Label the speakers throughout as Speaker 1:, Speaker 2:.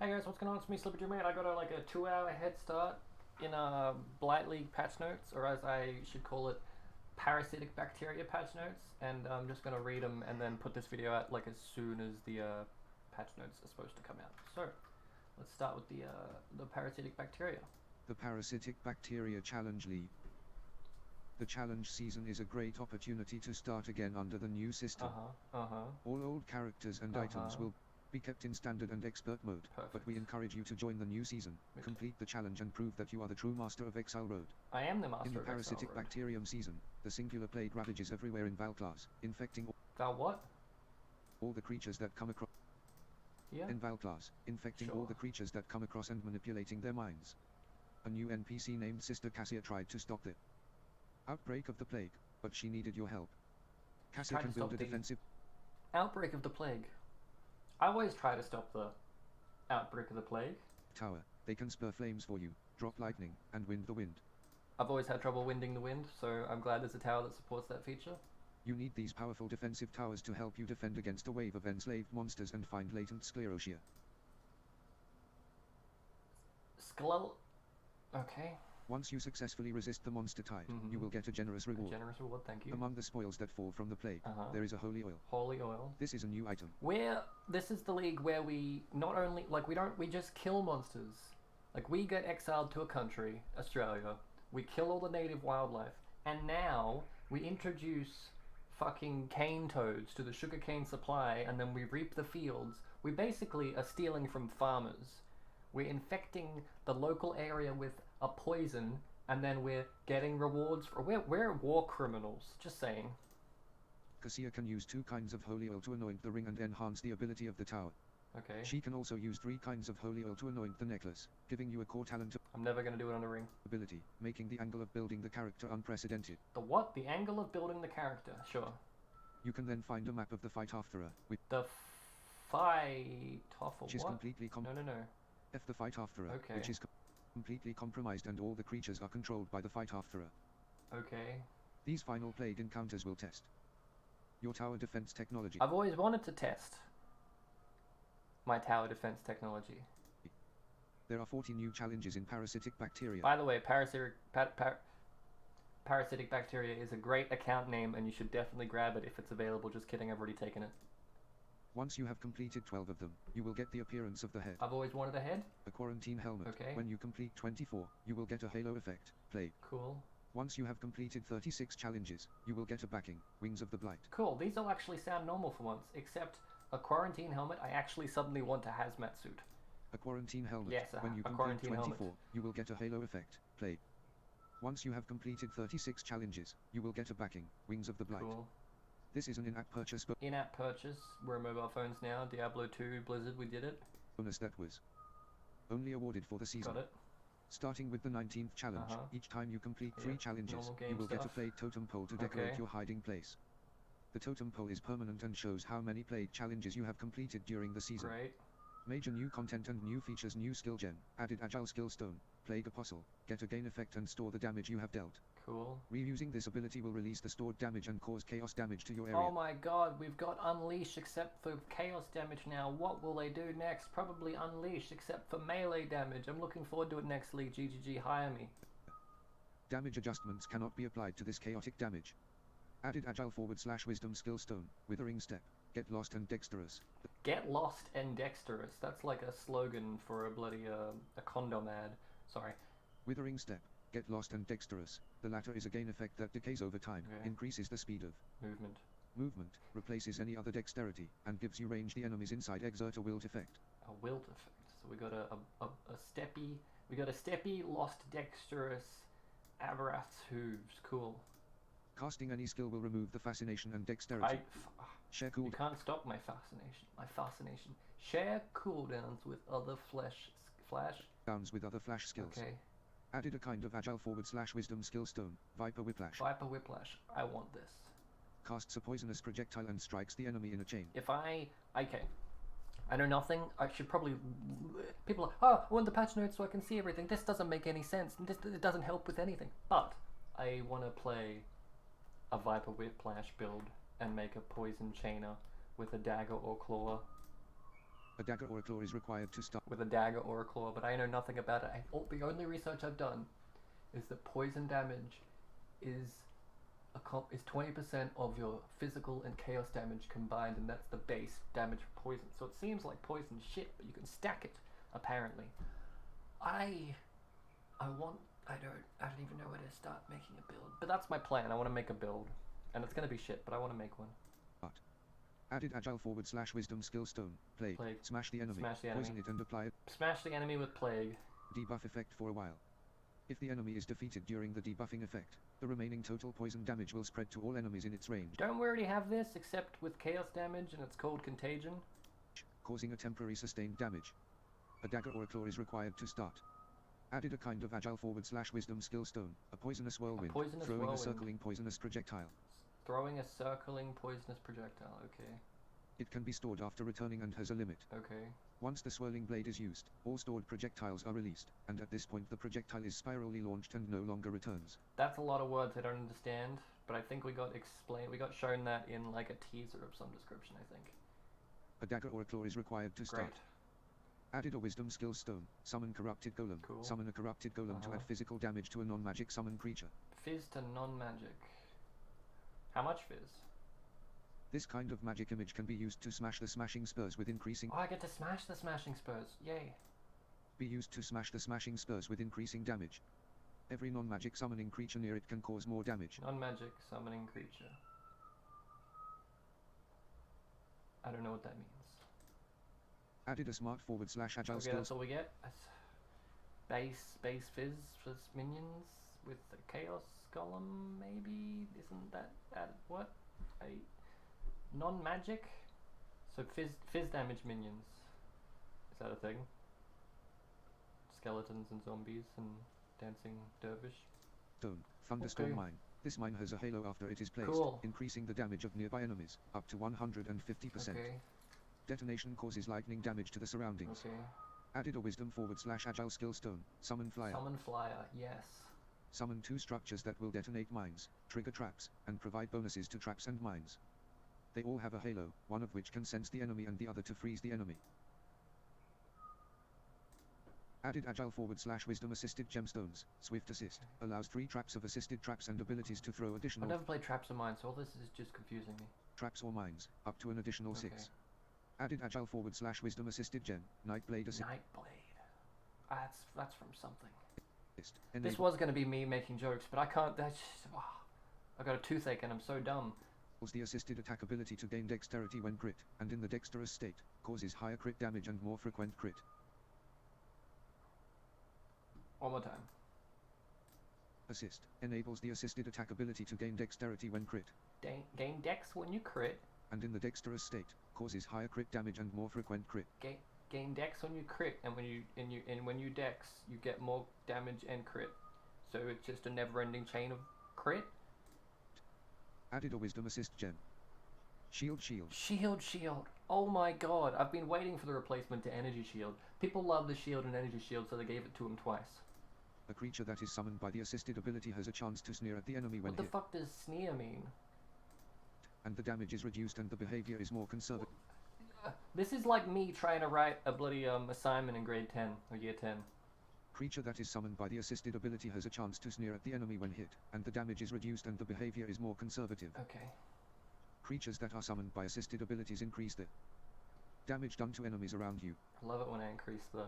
Speaker 1: Hey guys, what's going on? It's me, Slippery Man. I got like a 2 hour head start in Blight Patchnotes, or as I should call it, parasitic bacteria patch notes, and I'm just gonna read them and then put this video out like as soon as the patch notes are supposed to come out. So let's start with the parasitic bacteria.
Speaker 2: The Parasitic Bacteria Challenge League. The challenge season is a great opportunity to start again under the new system. All old characters and items will be kept in standard and expert mode, but we encourage you to join the new season, complete the challenge and prove that you are the true master of Exile Road.
Speaker 1: I am the master
Speaker 2: in the
Speaker 1: of
Speaker 2: Parasitic
Speaker 1: Exile Road.
Speaker 2: Bacterium season, the singular plague ravages everywhere in Val class, infecting
Speaker 1: Val what?
Speaker 2: all the creatures that come across.
Speaker 1: Yeah.
Speaker 2: In Val class, infecting all the creatures that come across and manipulating their minds. A new NPC named Sister Cassia tried to stop the outbreak of the plague, but she needed your help. Cassia can build a defensive
Speaker 1: outbreak of the plague. I always try to stop the outbreak of the plague.
Speaker 2: Tower. They can spur flames for you, drop lightning, and wind the wind.
Speaker 1: I've always had trouble winding the wind, so I'm glad there's a tower that supports that feature.
Speaker 2: You need these powerful defensive towers to help you defend against a wave of enslaved monsters and find latent sclerotia.
Speaker 1: Okay.
Speaker 2: Once you successfully resist the monster tide, you will get a generous reward.
Speaker 1: A generous reward, thank you.
Speaker 2: Among the spoils that fall from the plague, there is a holy oil.
Speaker 1: Holy oil.
Speaker 2: This is a new item.
Speaker 1: This is the league where we not only, we just kill monsters. Like, we get exiled to a country, Australia, we kill all the native wildlife, and now we introduce fucking cane toads to the sugarcane supply, and then we reap the fields. We basically are stealing from farmers. We're infecting the local area with a poison, and then we're getting rewards for. We're war criminals, just saying.
Speaker 2: Cassia can use 2 kinds of holy oil to anoint the ring and enhance the ability of the tower.
Speaker 1: Okay.
Speaker 2: She can also use 3 kinds of holy oil to anoint the necklace, giving you a core talent
Speaker 1: I'm never gonna do it on a ring.
Speaker 2: ability, making the angle of building the character unprecedented.
Speaker 1: The what? The angle of building the character. Sure.
Speaker 2: You can then find a map of the fight after with
Speaker 1: the fight off
Speaker 2: which is completely
Speaker 1: no.
Speaker 2: F the fight after which is completely compromised, and all the creatures are controlled by the fight after.
Speaker 1: Okay.
Speaker 2: These final plague encounters will test your tower defense technology.
Speaker 1: I've always wanted to test my tower defense technology.
Speaker 2: There are 40 new challenges in parasitic bacteria.
Speaker 1: By the way, parasitic bacteria is a great account name, and you should definitely grab it if it's available. Just kidding, I've already taken it.
Speaker 2: Once you have completed 12 of them, you will get the appearance of the head.
Speaker 1: I've always wanted a head.
Speaker 2: A quarantine helmet.
Speaker 1: Okay.
Speaker 2: When you complete 24, you will get a halo effect, plague.
Speaker 1: Cool.
Speaker 2: Once you have completed 36 challenges, you will get a backing, wings of the blight.
Speaker 1: Cool, these all actually sound normal for once, except a quarantine helmet. I actually suddenly want a hazmat suit.
Speaker 2: A quarantine helmet.
Speaker 1: Yes,
Speaker 2: when you complete 24, you will get a halo effect, plague. Once you have completed 36 challenges, you will get a backing, wings of the blight.
Speaker 1: Cool.
Speaker 2: This is an in-app purchase.
Speaker 1: In-app purchase. We're on mobile phones now. Diablo 2, Blizzard, we did it.
Speaker 2: Bonus that was only awarded for the season.
Speaker 1: Got it.
Speaker 2: Starting with the 19th challenge, each time you complete 3 challenges, you will get a plague totem pole to decorate your hiding place. The totem pole is permanent and shows how many plague challenges you have completed during the season.
Speaker 1: Great.
Speaker 2: Major new content and new features: new skill gem, added agile skill stone, plague apostle, get a gain effect and store the damage you have dealt.
Speaker 1: Cool.
Speaker 2: Reusing this ability will release the stored damage and cause chaos damage to your area.
Speaker 1: Oh my god, we've got Unleash except for chaos damage now. What will they do next? Probably Unleash except for melee damage. I'm looking forward to it next league. GGG, hire me.
Speaker 2: Damage adjustments cannot be applied to this chaotic damage. Added agile / wisdom skill stone, withering step, get lost and dexterous.
Speaker 1: Get lost and dexterous. That's like a slogan for a bloody a condom ad. Sorry.
Speaker 2: Withering step, get lost and dexterous. The latter is a gain effect that decays over time, increases the speed of movement, replaces any other dexterity, and gives you range the enemies inside. Exert a wilt effect.
Speaker 1: A wilt effect. So we got a steppy. We got a steppy, lost, dexterous, Avarath's hooves. Cool.
Speaker 2: Casting any skill will remove the fascination and dexterity. Share cooldown.
Speaker 1: You can't stop my fascination. My fascination. Share cooldowns with other flash
Speaker 2: downs with other flash skills.
Speaker 1: Okay.
Speaker 2: Added a kind of agile / wisdom skill stone, Viper Whiplash.
Speaker 1: Viper Whiplash. I want this.
Speaker 2: Casts a poisonous projectile and strikes the enemy in a chain.
Speaker 1: Okay. I know nothing. I should probably. People are, oh, I want the patch notes so I can see everything. This doesn't make any sense. It doesn't help with anything. But I want to play a Viper Whiplash build and make a poison chainer with a dagger or claw.
Speaker 2: A dagger or a claw is required to start.
Speaker 1: With a dagger or a claw, but I know nothing about it. The only research I've done is that poison damage is 20% of your physical and chaos damage combined, and that's the base damage for poison. So it seems like poison shit, but you can stack it, apparently. I don't even know where to start making a build. But that's my plan. I want to make a build. And it's going to be shit, but I want to make one.
Speaker 2: Added agile / wisdom skill stone. Plague. Smash the enemy. Poison it and apply it.
Speaker 1: Smash the enemy with plague.
Speaker 2: Debuff effect for a while. If the enemy is defeated during the debuffing effect, the remaining total poison damage will spread to all enemies in its range.
Speaker 1: Don't we already have this, except with chaos damage, and it's called contagion?
Speaker 2: Causing a temporary sustained damage. A dagger or a claw is required to start. Added a kind of agile / wisdom skill stone. A poisonous whirlwind. Throwing a circling poisonous projectile.
Speaker 1: Throwing a circling poisonous projectile, okay.
Speaker 2: It can be stored after returning and has a limit.
Speaker 1: Okay.
Speaker 2: Once the swirling blade is used, all stored projectiles are released, and at this point the projectile is spirally launched and no longer returns.
Speaker 1: That's a lot of words I don't understand, but I think we got shown that in like a teaser of some description, I think.
Speaker 2: A dagger or a claw is required to start.
Speaker 1: Great.
Speaker 2: Added a wisdom skill stone. Summon corrupted golem.
Speaker 1: Cool.
Speaker 2: Summon a corrupted golem to add physical damage to a non-magic summon creature.
Speaker 1: Fizz to non-magic. How much fizz?
Speaker 2: This kind of magic image can be used to smash the smashing spurs with increasing...
Speaker 1: Oh, I get to smash the smashing spurs. Yay.
Speaker 2: Be used to smash the smashing spurs with increasing damage. Every non-magic summoning creature near it can cause more damage.
Speaker 1: Non-magic summoning creature. I don't know what that means.
Speaker 2: Added a smart / agile skill.
Speaker 1: That's all we get. Base fizz for minions with the chaos golem, maybe? Isn't that what? Non-magic? So fizz damage minions. Is that a thing? Skeletons and zombies and dancing dervish.
Speaker 2: Stone. Thunderstorm mine. This mine has a halo after it is placed, increasing the damage of nearby enemies, up to 150%.
Speaker 1: Okay.
Speaker 2: Detonation causes lightning damage to the surroundings.
Speaker 1: Okay.
Speaker 2: Added a wisdom / agile skill stone. Summon flyer.
Speaker 1: Summon flyer, yes.
Speaker 2: Summon 2 structures that will detonate mines, trigger traps, and provide bonuses to traps and mines. They all have a halo, one of which can sense the enemy and the other to freeze the enemy. Added agile / wisdom assisted gemstones. Swift assist. Allows 3 traps of assisted traps and abilities to throw additional...
Speaker 1: I've never played traps or mines, so all this is just confusing me.
Speaker 2: Traps or mines, up to an additional 6. Added agile / wisdom assisted gem. Nightblade assist.
Speaker 1: Nightblade. That's from something.
Speaker 2: Enable.
Speaker 1: This was going to be me making jokes, but I can't. That's just, I got a toothache and I'm so dumb.
Speaker 2: The assisted attack ability to gain dexterity when crit, and in the dexterous state, causes higher crit damage and more frequent crit.
Speaker 1: One more time.
Speaker 2: Assist. Enables the assisted attack ability to gain dexterity when crit.
Speaker 1: Gain dex when you crit.
Speaker 2: And in the dexterous state, causes higher crit damage and more frequent crit.
Speaker 1: Gain dex when you crit, and when you dex, you get more damage and crit. So it's just a never-ending chain of crit.
Speaker 2: Added a wisdom assist gem. Shield.
Speaker 1: Shield. Oh my god, I've been waiting for the replacement to energy shield. People love the shield and energy shield, so they gave it to him twice.
Speaker 2: A creature that is summoned by the assisted ability has a chance to sneer at the enemy when hit.
Speaker 1: What the fuck does sneer mean?
Speaker 2: And the damage is reduced and the behavior is more conservative.
Speaker 1: This is like me trying to write a bloody assignment in grade 10 or year 10.
Speaker 2: Creature that is summoned by the assisted ability has a chance to sneer at the enemy when hit, and the damage is reduced and the behavior is more conservative.
Speaker 1: Okay.
Speaker 2: Creatures that are summoned by assisted abilities increase the damage done to enemies around you.
Speaker 1: I love it when I increase the...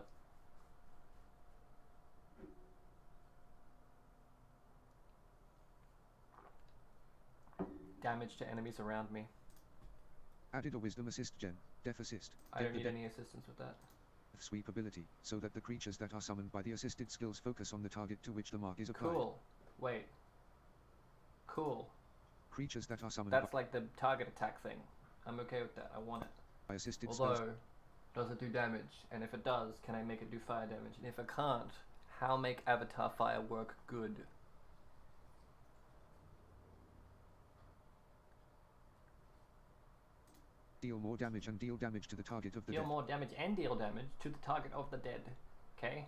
Speaker 1: damage to enemies around me.
Speaker 2: Added a wisdom assist gem. Death assist.
Speaker 1: I don't need any assistance with that.
Speaker 2: Sweep ability, so that the creatures that are summoned by the assisted skills focus on the target to which the mark is applied.
Speaker 1: Cool. Wait. Cool.
Speaker 2: Creatures that are summoned
Speaker 1: That's like the target attack thing. I'm okay with that. I want it.
Speaker 2: By assisted
Speaker 1: Although,
Speaker 2: skills.
Speaker 1: does it do damage? And if it does, can I make it do fire damage? And if it can't, how make Avatar Fire work good?
Speaker 2: Deal more damage and deal damage to the target of the dead.
Speaker 1: Deal more damage and deal damage to the target of the dead. Okay?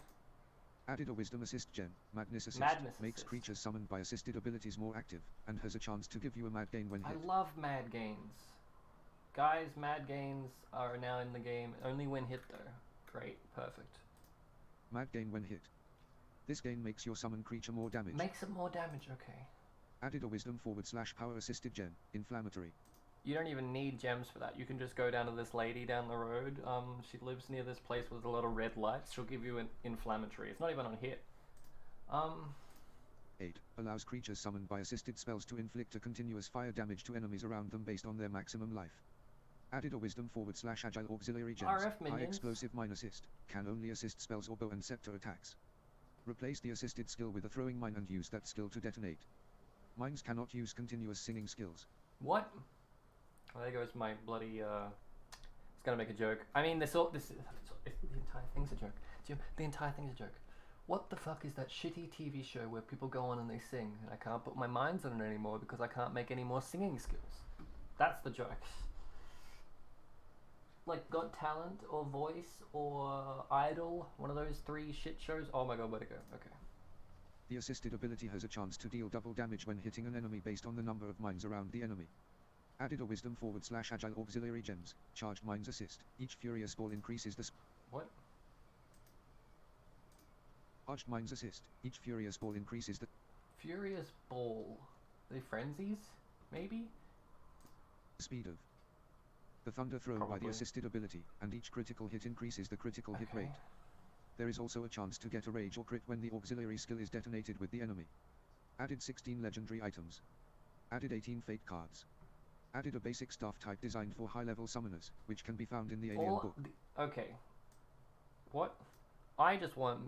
Speaker 2: Added a wisdom assist gem. Madness assist. Makes creatures summoned by assisted abilities more active, and has a chance to give you a mad gain when hit.
Speaker 1: I love mad gains. Guys, mad gains are now in the game. Only when hit though. Great, perfect.
Speaker 2: Mad gain when hit. This gain makes your summon creature more damage.
Speaker 1: Makes it more damage, okay.
Speaker 2: Added a wisdom / power assisted gen. Inflammatory.
Speaker 1: You don't even need gems for that. You can just go down to this lady down the road. She lives near this place with a lot of red lights. She'll give you an inflammatory. It's not even on hit.
Speaker 2: 8. Allows creatures summoned by assisted spells to inflict a continuous fire damage to enemies around them based on their maximum life. Added a wisdom / agile auxiliary gems.
Speaker 1: RF minions.
Speaker 2: High explosive mine assist. Can only assist spells or bow and scepter attacks. Replace the assisted skill with a throwing mine and use that skill to detonate. Mines cannot use continuous singing skills.
Speaker 1: What? Oh, there goes my bloody, it's gonna make a joke. I mean, the entire thing's a joke. Jim, the entire thing's a joke. What the fuck is that shitty TV show where people go on and they sing, and I can't put my minds on it anymore because I can't make any more singing skills? That's the joke. Like Got Talent or Voice or Idol, one of those 3 shit shows. Oh my god, where'd it go? Okay.
Speaker 2: The assisted ability has a chance to deal double damage when hitting an enemy based on the number of mines around the enemy. Added a wisdom / agile auxiliary gems. Charged mines assist. Each furious ball increases the
Speaker 1: What?
Speaker 2: Charged mines assist. Each furious ball increases the
Speaker 1: Furious Ball. Are they frenzies? Maybe?
Speaker 2: speed of the thunder thrown by the
Speaker 1: Probably.
Speaker 2: assisted ability, and each critical hit increases the critical hit rate. There is also a chance to get a rage or crit when the auxiliary skill is detonated with the enemy. Added 16 legendary items. Added 18 fate cards. Added a basic staff type designed for high-level summoners, which can be found in the Alien book.
Speaker 1: Okay. What? I just want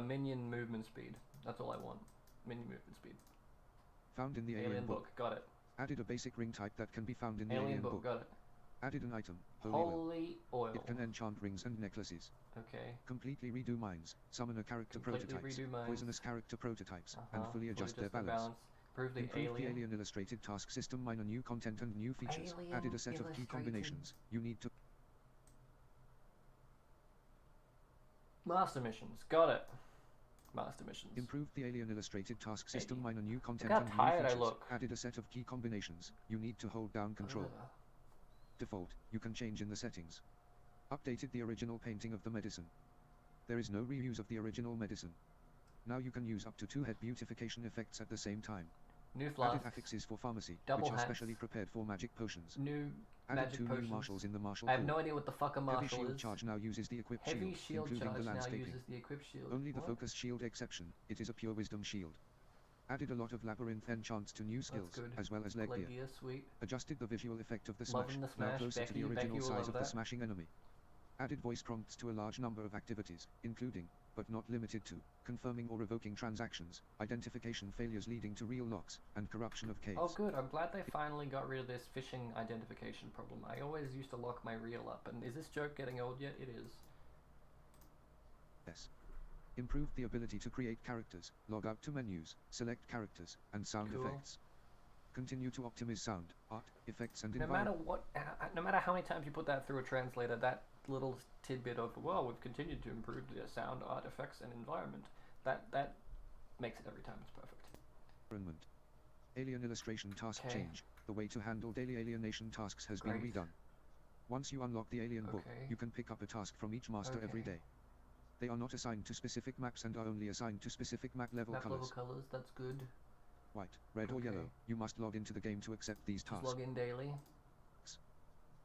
Speaker 1: minion movement speed. That's all I want. Minion movement speed.
Speaker 2: Found in the Alien book.
Speaker 1: Got it.
Speaker 2: Added a basic ring type that can be found in the
Speaker 1: Alien book. Got it.
Speaker 2: Added an item, Holy Oil.
Speaker 1: Holy Oil.
Speaker 2: It can enchant rings and necklaces.
Speaker 1: Okay.
Speaker 2: Completely redo mines, summon a character prototypes, poisonous character prototypes, and fully adjust their balance.
Speaker 1: Improve the
Speaker 2: Improve
Speaker 1: alien.
Speaker 2: the Alien illustrated task system, minor new content and new features.
Speaker 1: Alien
Speaker 2: Added a set of key
Speaker 1: illustrated.
Speaker 2: combinations. You need to
Speaker 1: Master missions. Got it. Master missions.
Speaker 2: improve the Alien illustrated task system,
Speaker 1: Hey,
Speaker 2: minor new content
Speaker 1: how
Speaker 2: and new
Speaker 1: tired I
Speaker 2: features.
Speaker 1: look.
Speaker 2: Added a set of key combinations. You need to hold down control.
Speaker 1: Ugh.
Speaker 2: Default, you can change in the settings. Updated the original painting of the medicine. There is no reuse of the original medicine. Now you can use up to 2 head beautification effects at the same time.
Speaker 1: New
Speaker 2: Added
Speaker 1: flasks.
Speaker 2: affixes for pharmacy,
Speaker 1: Double
Speaker 2: which are
Speaker 1: hats.
Speaker 2: specially prepared for magic potions.
Speaker 1: New
Speaker 2: Added
Speaker 1: magic
Speaker 2: 2
Speaker 1: potions.
Speaker 2: new marshals in the marshal
Speaker 1: I have
Speaker 2: pool.
Speaker 1: no idea what the fuck a
Speaker 2: Heavy
Speaker 1: marshal
Speaker 2: shield
Speaker 1: is.
Speaker 2: charge now uses the equipped
Speaker 1: Heavy
Speaker 2: shield,
Speaker 1: shield
Speaker 2: including
Speaker 1: charge
Speaker 2: the
Speaker 1: now
Speaker 2: landscaping.
Speaker 1: uses the equipped shield.
Speaker 2: Only the
Speaker 1: What?
Speaker 2: focus shield exception. It is a pure wisdom shield. Added a lot of labyrinth enchants to new skills,
Speaker 1: good.
Speaker 2: as well as leg gear.
Speaker 1: Gear, sweet.
Speaker 2: Adjusted the visual effect of the
Speaker 1: Loving
Speaker 2: smash,
Speaker 1: the smash.
Speaker 2: now closer to
Speaker 1: Becky,
Speaker 2: the original
Speaker 1: Becky will
Speaker 2: size
Speaker 1: love
Speaker 2: of the
Speaker 1: that.
Speaker 2: smashing enemy. Added voice prompts to a large number of activities, including, but not limited to, confirming or revoking transactions, identification failures leading to real locks, and corruption of caves.
Speaker 1: Oh good, I'm glad they finally got rid of this phishing identification problem. I always used to lock my reel up, and is this joke getting old yet? It is.
Speaker 2: Yes. Improved the ability to create characters, log out to menus, select characters, and sound
Speaker 1: Cool.
Speaker 2: effects. Continue to optimize sound, art, effects, and
Speaker 1: No matter what, no matter how many times you put that through a translator, that little tidbit of, well, we've continued to improve the sound, art, effects, and environment, that makes it every time it's perfect.
Speaker 2: environment. Alien illustration task
Speaker 1: Okay.
Speaker 2: change. The way to handle daily alienation tasks has been
Speaker 1: Great.
Speaker 2: redone. Once you unlock the alien book,
Speaker 1: Okay.
Speaker 2: you can pick up a task from each master every
Speaker 1: Okay.
Speaker 2: day. They are not assigned to specific maps and are only assigned to specific map level
Speaker 1: Map level
Speaker 2: colors.
Speaker 1: colors, that's good.
Speaker 2: White, red or yellow.
Speaker 1: Okay.
Speaker 2: You must log into the game to accept these
Speaker 1: Just
Speaker 2: tasks.
Speaker 1: log in daily.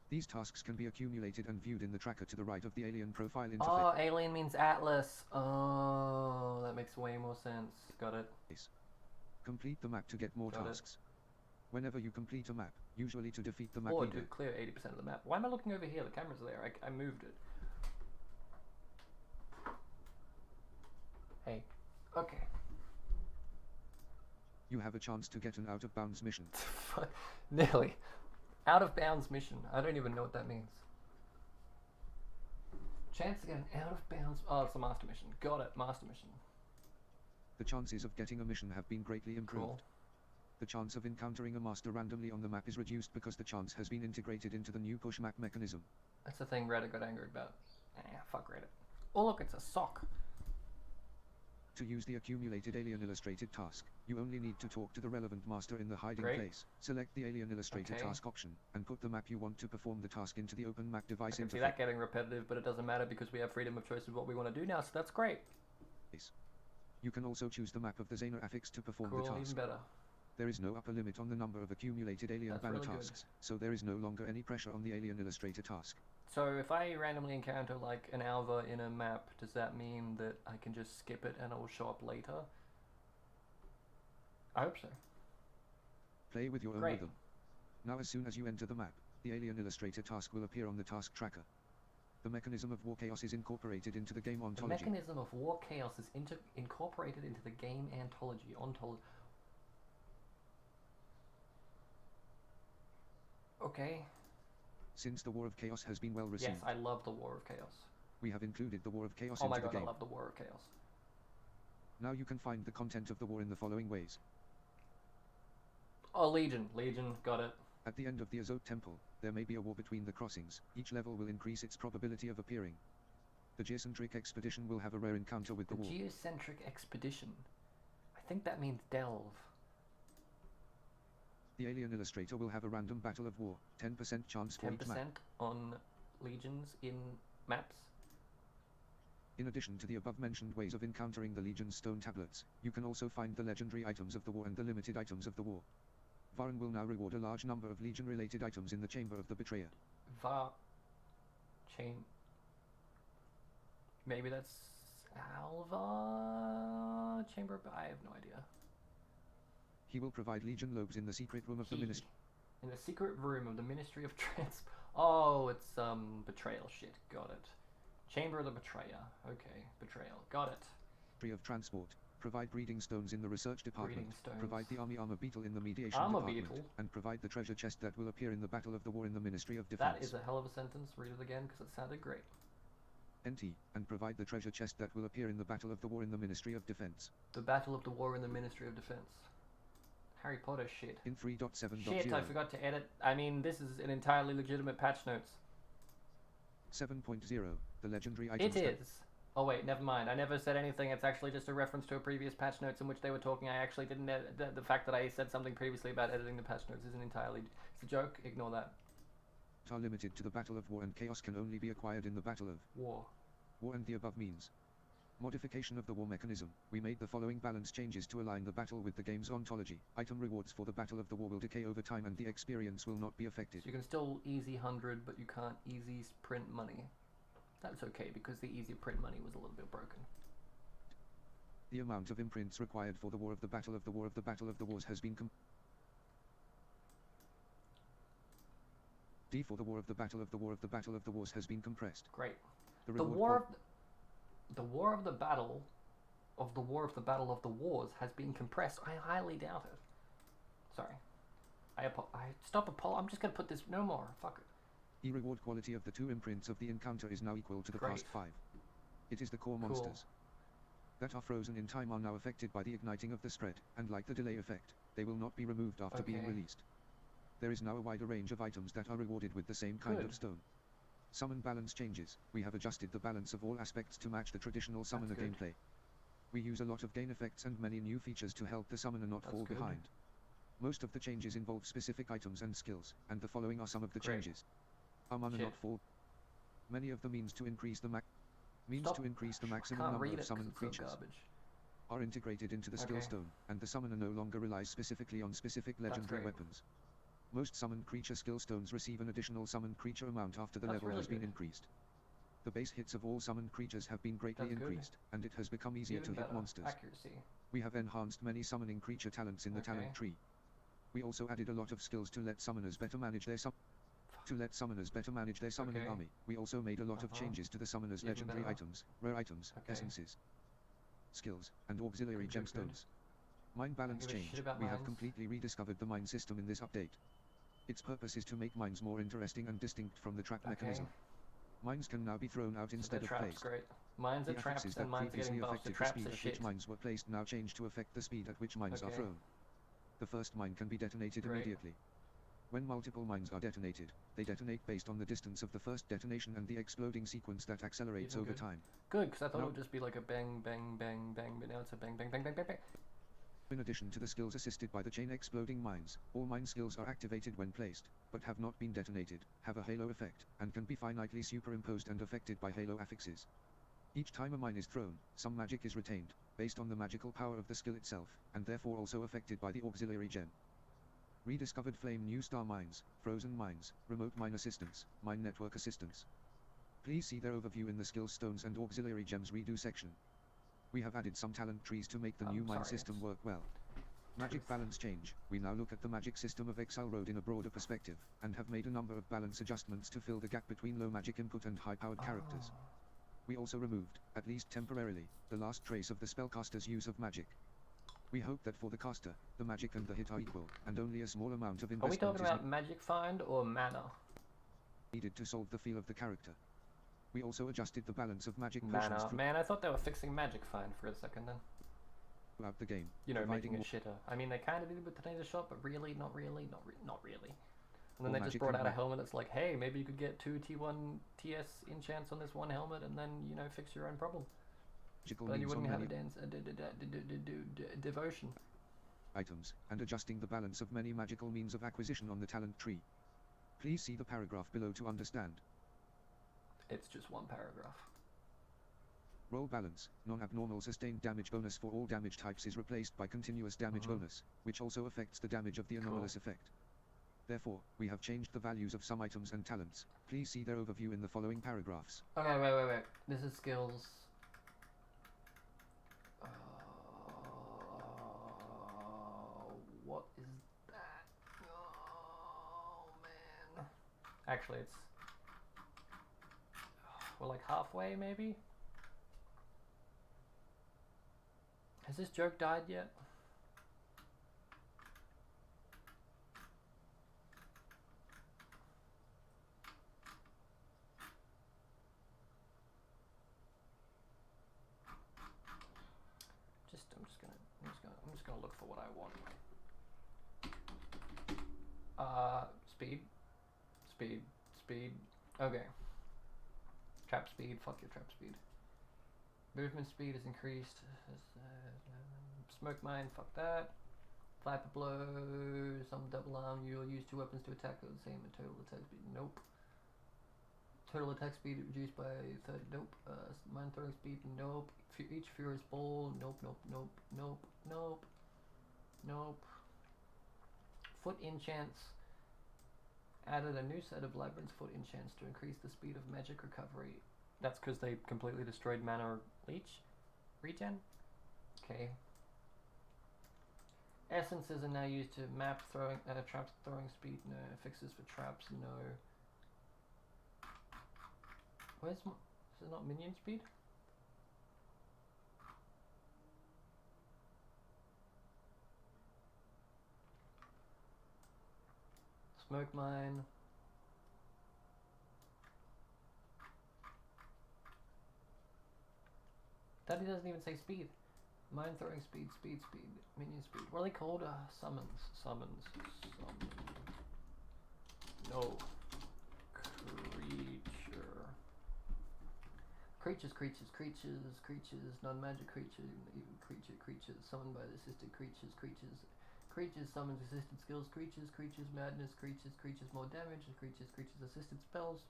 Speaker 2: These tasks can be accumulated and viewed in the tracker to the right of the alien profile interface.
Speaker 1: Oh, alien means Atlas. Oh, that makes way more sense. Got it.
Speaker 2: Complete the map to get more
Speaker 1: Got it.
Speaker 2: tasks. Whenever you complete a map, usually to defeat the map
Speaker 1: Or
Speaker 2: leader,
Speaker 1: to clear 80% of the map. Why am I looking over here? The camera's there. I moved it. Hey. Okay.
Speaker 2: you have a chance to get an out-of-bounds mission.
Speaker 1: Nearly. Out of bounds mission. I don't even know what that means. Chance to get an out of bounds. Oh, it's a master mission. Got it. Master mission.
Speaker 2: The chances of getting a mission have been greatly improved.
Speaker 1: Cool.
Speaker 2: The chance of encountering a master randomly on the map is reduced because the chance has been integrated into the new push map mechanism.
Speaker 1: That's the thing Reddit got angry about. Fuck Reddit. Oh look, it's a sock.
Speaker 2: To use the accumulated alien illustrated task, you only need to talk to the relevant master in the hiding place. Select the alien illustrated task option, and put the map you want to perform the task into the open map device interface. I can see that
Speaker 1: getting repetitive, but it doesn't matter because we have freedom of choice of what we want to do now, so that's great.
Speaker 2: You can also choose the map of the Xena affix to perform the task.
Speaker 1: Even better.
Speaker 2: There is no upper limit on the number of accumulated alien banner tasks, so there is no longer any pressure on the alien illustrator task.
Speaker 1: So if I randomly encounter like an alva in a map, does that mean that I can just skip it and it will show up later? I hope so.
Speaker 2: Play with your own rhythm. Now as soon as you enter the map, the alien illustrator task will appear on the task tracker. The mechanism of war chaos is incorporated into the game ontology.
Speaker 1: The mechanism of war chaos is incorporated into the game ontology. Okay.
Speaker 2: Since the War of Chaos has been well received.
Speaker 1: Yes, I love the War of Chaos.
Speaker 2: We have included the War of Chaos into the game.
Speaker 1: Oh my god, I love the War of Chaos.
Speaker 2: Now you can find the content of the war in the following ways.
Speaker 1: Oh, Legion, got it.
Speaker 2: At the end of the Azote Temple, there may be a war between the crossings. Each level will increase its probability of appearing. The Geocentric Expedition will have a rare encounter with the war.
Speaker 1: Geocentric Expedition? I think that means delve.
Speaker 2: The Alien Illustrator will have a random battle of war, 10% chance for each map.
Speaker 1: 10% on legions in maps?
Speaker 2: In addition to the above-mentioned ways of encountering the Legion's stone tablets, you can also find the legendary items of the war and the limited items of the war. Varen will now reward a large number of Legion-related items in the Chamber of the Betrayer.
Speaker 1: Maybe that's Alva Chamber, but I have no idea.
Speaker 2: He will provide Legion lobes in the secret room of the Ministry.
Speaker 1: In the secret room of the Ministry of Oh, it's betrayal shit. Got it. Chamber of the Betrayer. Okay, betrayal. Got it.
Speaker 2: Ministry of Transport. Provide breeding stones in the research department. Provide the armor beetle in the mediation department. And provide the treasure chest that will appear in the Battle of the War in the Ministry of Defense.
Speaker 1: That is a hell of a sentence. Read it again because it sounded great.
Speaker 2: NT, and provide the treasure chest that will appear in the Battle of the War in the Ministry of Defense.
Speaker 1: The Battle of the War in the Ministry of Defense. Harry Potter shit.
Speaker 2: In 3.7.0.
Speaker 1: Shit, I forgot to edit. I mean, this is an entirely legitimate patch notes.
Speaker 2: 7.0, the legendary items.
Speaker 1: It is. Oh wait, never mind. I never said anything. It's actually just a reference to a previous patch notes in which they were talking. I actually didn't edit. The fact that I said something previously about editing the patch notes isn't entirely... It's a joke. Ignore that.
Speaker 2: Are limited to the Battle of War and Chaos can only be acquired in the Battle of
Speaker 1: War.
Speaker 2: War and the above means. Modification of the war mechanism. We made the following balance changes to align the battle with the game's ontology. Item rewards for the Battle of the War will decay over time and the experience will not be affected.
Speaker 1: So you can still easy 100, but you can't easy print money. That's okay, because the easy print money was a little bit broken.
Speaker 2: The amount of imprints required for the War of the Battle of the War of the Battle of the Wars has been D for the War of the Battle of the War of the Battle of the Wars has been compressed.
Speaker 1: Great. The War of the Battle of the War of the Battle of the Wars has been compressed. I highly doubt it. Sorry. I'm just gonna put this... No more. Fuck it.
Speaker 2: The reward quality of the 2 imprints of the encounter is now equal to the past 5. It is the core monsters that are frozen in time are now affected by the igniting of the spread, and like the delay effect, they will not be removed after being released. There is now a wider range of items that are rewarded with the same kind of stone. Summon balance changes. We have adjusted the balance of all aspects to match the traditional summoner gameplay. We use a lot of gain effects and many new features to help the summoner not fall behind. Most of the changes involve specific items and skills, and the following are some of the changes. Mana not fall. Many of the means to increase the maximum number of summoned creatures are integrated into the skill stone, and the summoner no longer relies specifically on specific legendary weapons. Most summoned creature skill stones receive an additional summoned creature amount after the level has been increased. The base hits of all summoned creatures have been greatly increased, and it has become easier to hit monsters. We have enhanced many summoning creature talents in the talent tree. We also added a lot of skills to let summoners better manage their summoning army. We also made a lot of changes to the summoner's legendary items, rare items, essences, skills, and auxiliary gemstones. Mine balance change. We have completely rediscovered the mine system in this update. Its purpose is to make mines more interesting and distinct from the trap mechanism. Mines can now be thrown out instead of placed.
Speaker 1: Mines are traps and mines are getting buffed. The traps are shit.
Speaker 2: Which mines were placed now change to affect the speed at which mines are thrown. The first mine can be detonated immediately. When multiple mines are detonated, they detonate based on the distance of the first detonation and the exploding sequence that accelerates over time.
Speaker 1: Good, because I thought it would just be like a bang, bang, bang, bang, but now it's a bang, bang, bang, bang, bang, bang.
Speaker 2: In addition to the skills assisted by the chain exploding mines, all mine skills are activated when placed, but have not been detonated, have a halo effect, and can be finitely superimposed and affected by halo affixes. Each time a mine is thrown, some magic is retained, based on the magical power of the skill itself, and therefore also affected by the auxiliary gem. Rediscovered flame new star mines, frozen mines, remote mine assistance, mine network assistance. Please see their overview in the skills stones and auxiliary gems redo section. We have added some talent trees to make the new mine system work well. Magic balance change. We now look at the magic system of Exile Road in a broader perspective, and have made a number of balance adjustments to fill the gap between low magic input and high-powered characters. We also removed, at least temporarily, the last trace of the spellcaster's use of magic. We hope that for the caster, the magic and the hit are equal, and only a small amount of investment
Speaker 1: Are we talking about magic find or mana?
Speaker 2: Needed to solve the feel of the character. We also adjusted the balance of magic potions
Speaker 1: mana. Man, I thought they were fixing magic find for a second then.
Speaker 2: Throughout the game.
Speaker 1: You know, making it shitter. I mean, they kind of did it with Tornado Shot, but really, not really. And then they just brought out a helmet that's like, hey, maybe you could get 2 T1 TS enchants on this one helmet and then, you know, fix your own problem. But then you wouldn't have a devotion.
Speaker 2: Items, and adjusting the balance of many magical means of acquisition on the talent tree. Please see the paragraph below to understand.
Speaker 1: It's just one paragraph.
Speaker 2: Roll balance, non-abnormal sustained damage bonus for all damage types is replaced by continuous damage bonus, which also affects the damage of the anomalous effect. Therefore, we have changed the values of some items and talents. Please see their overview in the following paragraphs.
Speaker 1: Okay, wait. This is skills. What is that? Oh, man. Actually, it's... We're like halfway, maybe? Has this joke died yet? I'm just gonna look for what I want. Speed. Okay. Trap speed, fuck your trap speed. Movement speed is increased. Smoke mine, fuck that. Viper blow, some double arm, you'll use 2 weapons to attack at the same total attack speed. Nope. Total attack speed reduced by 30. Nope. Mine throwing speed. Nope. Each furious ball. Nope. Foot enchants. Added a new set of labyrinth foot enchants to increase the speed of magic recovery. That's because they completely destroyed mana leech regen. Okay. Essences are now used to map throwing traps throwing speed. No. Fixes for traps. No. Where's my... Is it not minion speed? Smoke mine. That doesn't even say speed. Mine throwing speed, minion speed. What are they called? Summons. No. Creatures, non-magic creatures, summoned by the assisted creatures, summons assisted skills, creatures, madness, creatures, more damage, creatures, assisted spells,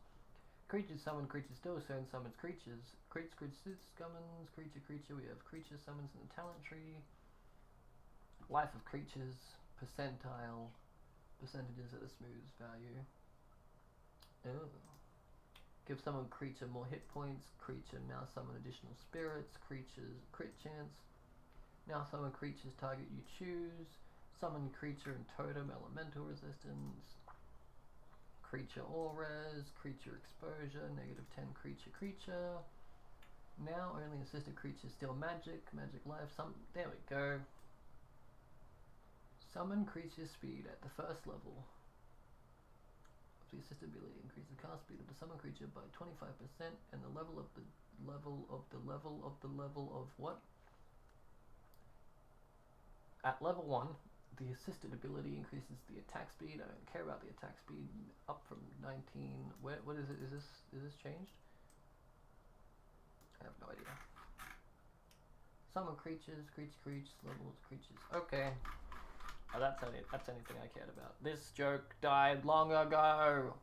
Speaker 1: creatures summon, creatures still summons creatures, summons, creature, we have creature summons in the talent tree, life of creatures, percentile, percentages at a smooth value. Oh. Give summon creature more hit points. Creature now summon additional spirits. Creatures crit chance. Now summon creatures target you choose. Summon creature and totem elemental resistance. Creature all res. Creature exposure. -10 creature. Now only assisted creatures steal magic. Magic life. There we go. Summon creature speed at the first level. The assisted ability increases the cast speed of the summon creature by 25% and the level of what? At level 1, The assisted ability increases the attack speed. I don't care about the attack speed. Up from 19. What is it? Is this changed? I have no idea. Summon creatures, creatures, levels, creatures. Okay. Oh, that's anything I cared about. This joke died long ago.